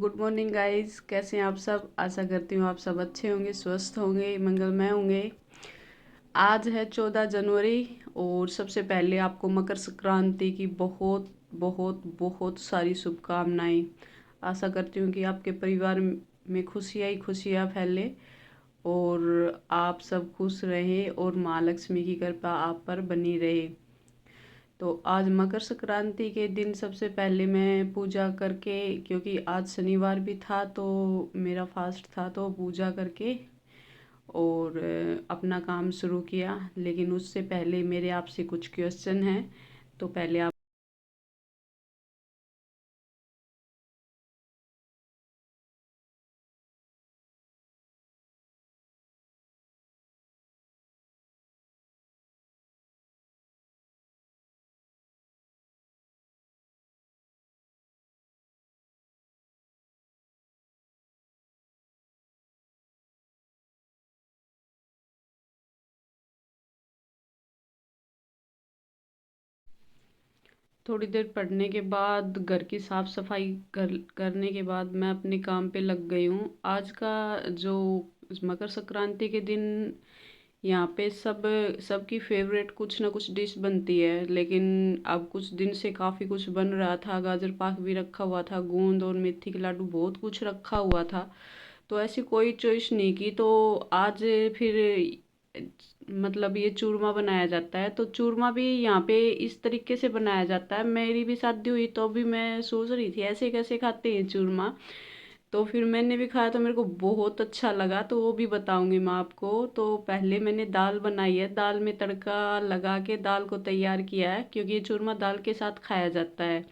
Good morning guys, कैसे हैं आप सब। आशा करती हूँ आप सब अच्छे होंगे, स्वस्थ होंगे, मंगलमय होंगे। आज है 14 जनवरी और सबसे पहले आपको मकर संक्रांति की बहुत बहुत बहुत सारी शुभकामनाएं। आशा करती हूँ कि आपके परिवार में खुशियाँ ही खुशियाँ फैले और आप सब खुश रहें और माँ लक्ष्मी की कृपा आप पर बनी रहे। तो आज मकर संक्रांति के दिन सबसे पहले मैं पूजा करके, क्योंकि आज शनिवार भी था तो मेरा फास्ट था, तो पूजा करके और अपना काम शुरू किया। लेकिन उससे पहले मेरे आपसे कुछ क्वेश्चन हैं, तो पहले आप थोड़ी देर पढ़ने के बाद घर की साफ सफाई करने के बाद मैं अपने काम पे लग गई हूँ। आज का जो मकर संक्रांति के दिन यहाँ पे सबकी फेवरेट कुछ ना कुछ डिश बनती है, लेकिन अब कुछ दिन से काफ़ी कुछ बन रहा था। गाजर पाक भी रखा हुआ था, गोंद और मेथी के लाडू, बहुत कुछ रखा हुआ था। तो ऐसी कोई चॉइस नहीं की, तो आज फिर मतलब ये चूरमा बनाया जाता है। तो चूरमा भी यहाँ पे इस तरीके से बनाया जाता है। मेरी भी शादी हुई तो भी मैं सोच रही थी ऐसे कैसे खाते हैं चूरमा। तो फिर मैंने भी खाया तो मेरे को बहुत अच्छा लगा, तो वो भी बताऊंगी मैं आपको। तो पहले मैंने दाल बनाई है, दाल में तड़का लगा के दाल को तैयार किया है, क्योंकि ये चूरमा दाल के साथ खाया जाता है।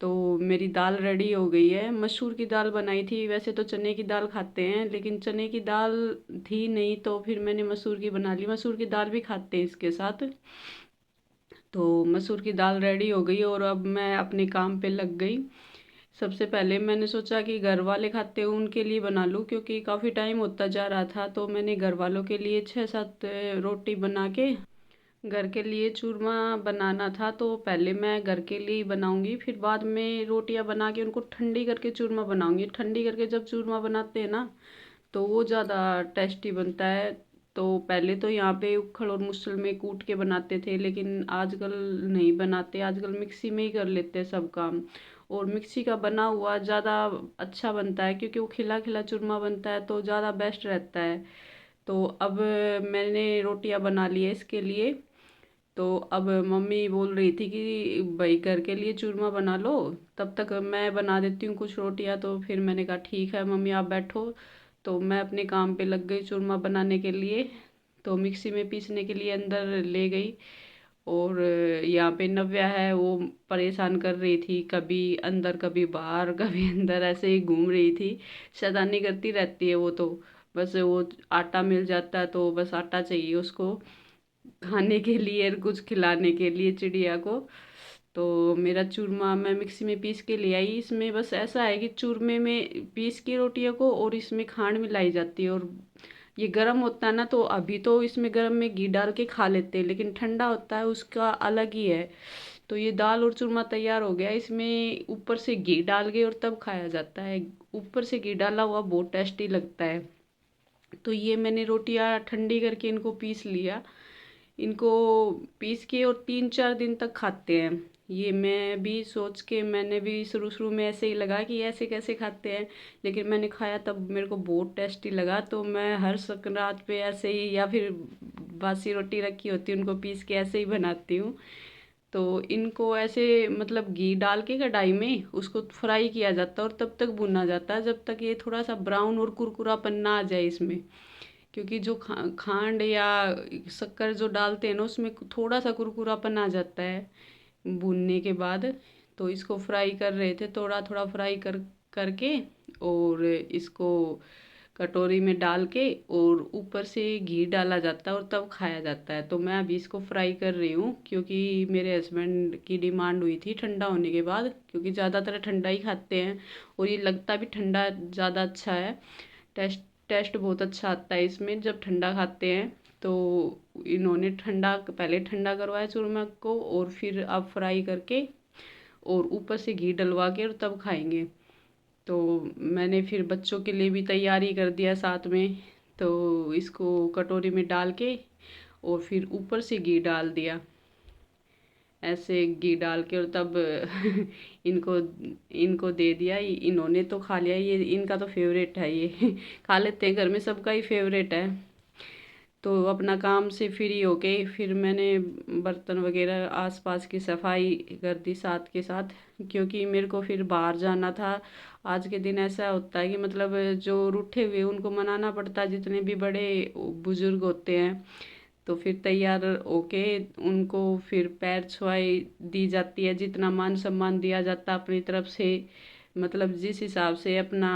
तो मेरी दाल रेडी हो गई है। मसूर की दाल बनाई थी, वैसे तो चने की दाल खाते हैं, लेकिन चने की दाल थी नहीं तो फिर मैंने मसूर की बना ली। मसूर की दाल भी खाते हैं इसके साथ। तो मसूर की दाल रेडी हो गई और अब मैं अपने काम पे लग गई। सबसे पहले मैंने सोचा कि घर वाले खाते हैं उनके लिए बना लूँ, क्योंकि काफ़ी टाइम होता जा रहा था। तो मैंने घर वालों के लिए 6-7 रोटी बना के, घर के लिए चूरमा बनाना था तो पहले मैं घर के लिए ही बनाऊंगी, फिर बाद में रोटियां बना के उनको ठंडी करके चूरमा बनाऊंगी। ठंडी करके जब चूरमा बनाते हैं ना तो वो ज़्यादा टेस्टी बनता है। तो पहले तो यहाँ पे उखड़ और मुसल में कूट के बनाते थे, लेकिन आजकल नहीं बनाते, आजकल मिक्सी में ही कर लेते हैं सब काम। और मिक्सी का बना हुआ ज़्यादा अच्छा बनता है, क्योंकि वो खिला खिला चूरमा बनता है तो ज़्यादा बेस्ट रहता है। तो अब मैंने रोटियां बना ली है इसके लिए। तो अब मम्मी बोल रही थी कि भाई घर के लिए चूरमा बना लो, तब तक मैं बना देती हूँ कुछ रोटियां। तो फिर मैंने कहा ठीक है मम्मी आप बैठो। तो मैं अपने काम पे लग गई चूरमा बनाने के लिए। तो मिक्सी में पीसने के लिए अंदर ले गई। और यहाँ पे नव्या है, वो परेशान कर रही थी, कभी अंदर कभी बाहर कभी अंदर, ऐसे ही घूम रही थी। शैतानी करती रहती है वो तो। बस वो आटा मिल जाता है तो बस आटा चाहिए उसको खाने के लिए और कुछ खिलाने के लिए चिड़िया को। तो मेरा चूरमा मैं मिक्सी में पीस के ले आई। इसमें बस ऐसा है कि चूरमे में पीस की रोटियों को और इसमें खांड मिलाई जाती है। और ये गर्म होता है ना, तो अभी तो इसमें गर्म में घी डाल के खा लेते हैं, लेकिन ठंडा होता है उसका अलग ही है। तो ये दाल और चूरमा तैयार हो गया, इसमें ऊपर से घी डाल के और तब खाया जाता है। ऊपर से घी डाला हुआ बहुत टेस्टी लगता है। तो ये मैंने रोटियां ठंडी करके इनको पीस लिया। इनको पीस के और 3-4 दिन तक खाते हैं। ये मैं भी सोच के, मैंने भी शुरू शुरू में ऐसे ही लगा कि ऐसे कैसे खाते हैं, लेकिन मैंने खाया तब मेरे को बहुत टेस्टी लगा। तो मैं हर संक्रांत पे ऐसे ही, या फिर बासी रोटी रखी होती है उनको पीस के ऐसे ही बनाती हूँ। तो इनको ऐसे मतलब घी डाल के कढ़ाई में उसको फ्राई किया जाता है और तब तक भुना जाता है जब तक ये थोड़ा सा ब्राउन और कुरकुरापन ना आ जाए इसमें। क्योंकि जो खांड या शक्कर जो डालते हैं ना उसमें थोड़ा सा कुरकुरापन आ जाता है भूनने के बाद। तो इसको फ्राई कर रहे थे, थोड़ा थोड़ा फ्राई करके और इसको कटोरी में डाल के और ऊपर से घी डाला जाता है और तब खाया जाता है। तो मैं अभी इसको फ्राई कर रही हूँ, क्योंकि मेरे हस्बैंड की डिमांड हुई थी ठंडा होने के बाद, क्योंकि ज़्यादातर ठंडा ही खाते हैं और ये लगता भी ठंडा ज़्यादा अच्छा है। टेस्ट टेस्ट बहुत अच्छा आता है इसमें जब ठंडा खाते हैं। तो इन्होंने ठंडा, पहले ठंडा करवाया चूरमा को और फिर अब फ्राई करके और ऊपर से घी डलवा के और तब खाएंगे। तो मैंने फिर बच्चों के लिए भी तैयारी कर दिया साथ में। तो इसको कटोरी में डाल के और फिर ऊपर से घी डाल दिया, ऐसे घी डाल के, और तब इनको इनको दे दिया। इन्होंने तो खा लिया, ये इनका तो फेवरेट है, ये खा लेते हैं, घर में सबका ही फेवरेट है। तो अपना काम से फ्री होके फिर मैंने बर्तन वगैरह आसपास की सफाई कर दी साथ के साथ, क्योंकि मेरे को फिर बाहर जाना था। आज के दिन ऐसा होता है कि मतलब जो रूठे हुए उनको मनाना पड़ता है, जितने भी बड़े बुजुर्ग होते हैं। तो फिर तैयार होके उनको फिर पैर छुआई दी जाती है, जितना मान सम्मान दिया जाता है अपनी तरफ से, मतलब जिस हिसाब से अपना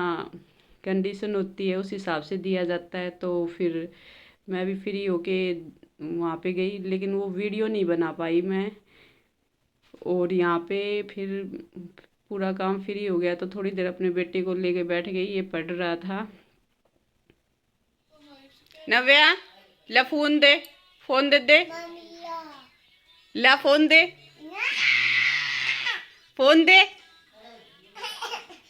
कंडीशन होती है उस हिसाब से दिया जाता है। तो फिर मैं भी फ्री होके वहाँ पे गई, लेकिन वो वीडियो नहीं बना पाई मैं। और यहाँ पे फिर पूरा काम फ्री हो गया तो थोड़ी देर अपने बेटे को लेके बैठ गई, ये पढ़ रहा था। नव्या, ला फोन दे, फोन दे दे, ला फोन दे, फोन दे,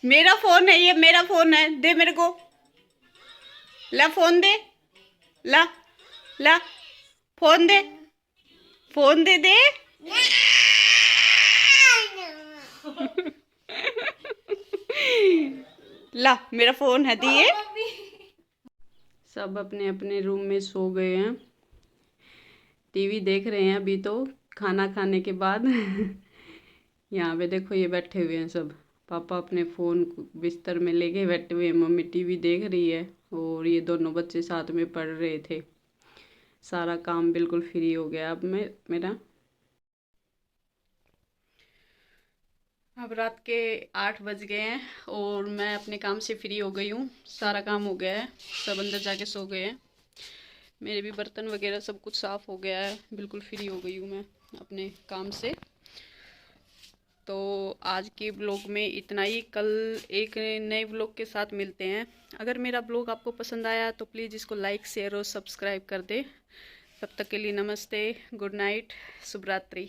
मेरा फोन है ये, मेरा फोन है, दे मेरे को, ला फोन दे, ला ला फोन दे, फोन दे दे। ला मेरा फोन है, दिए। सब अपने अपने रूम में सो गए हैं, टीवी देख रहे हैं अभी तो खाना खाने के बाद। यहाँ पे देखो ये बैठे हुए हैं सब, पापा अपने फ़ोन बिस्तर में लेके बैठे हुए हैं, मम्मी टीवी देख रही है, और ये दोनों बच्चे साथ में पढ़ रहे थे। सारा काम बिल्कुल फ्री हो गया अब मेरा। अब रात के 8 बज गए हैं और मैं अपने काम से फ्री हो गई हूँ, सारा काम हो गया है, सब अंदर जाके सो गए हैं। मेरे भी बर्तन वगैरह सब कुछ साफ़ हो गया है, बिल्कुल फ्री हो गई हूँ मैं अपने काम से। तो आज के ब्लॉग में इतना ही, कल एक नए ब्लॉग के साथ मिलते हैं। अगर मेरा ब्लॉग आपको पसंद आया तो प्लीज़ इसको लाइक शेयर और सब्सक्राइब कर दे। तब तक के लिए नमस्ते, गुड नाइट, शुभ रात्रि।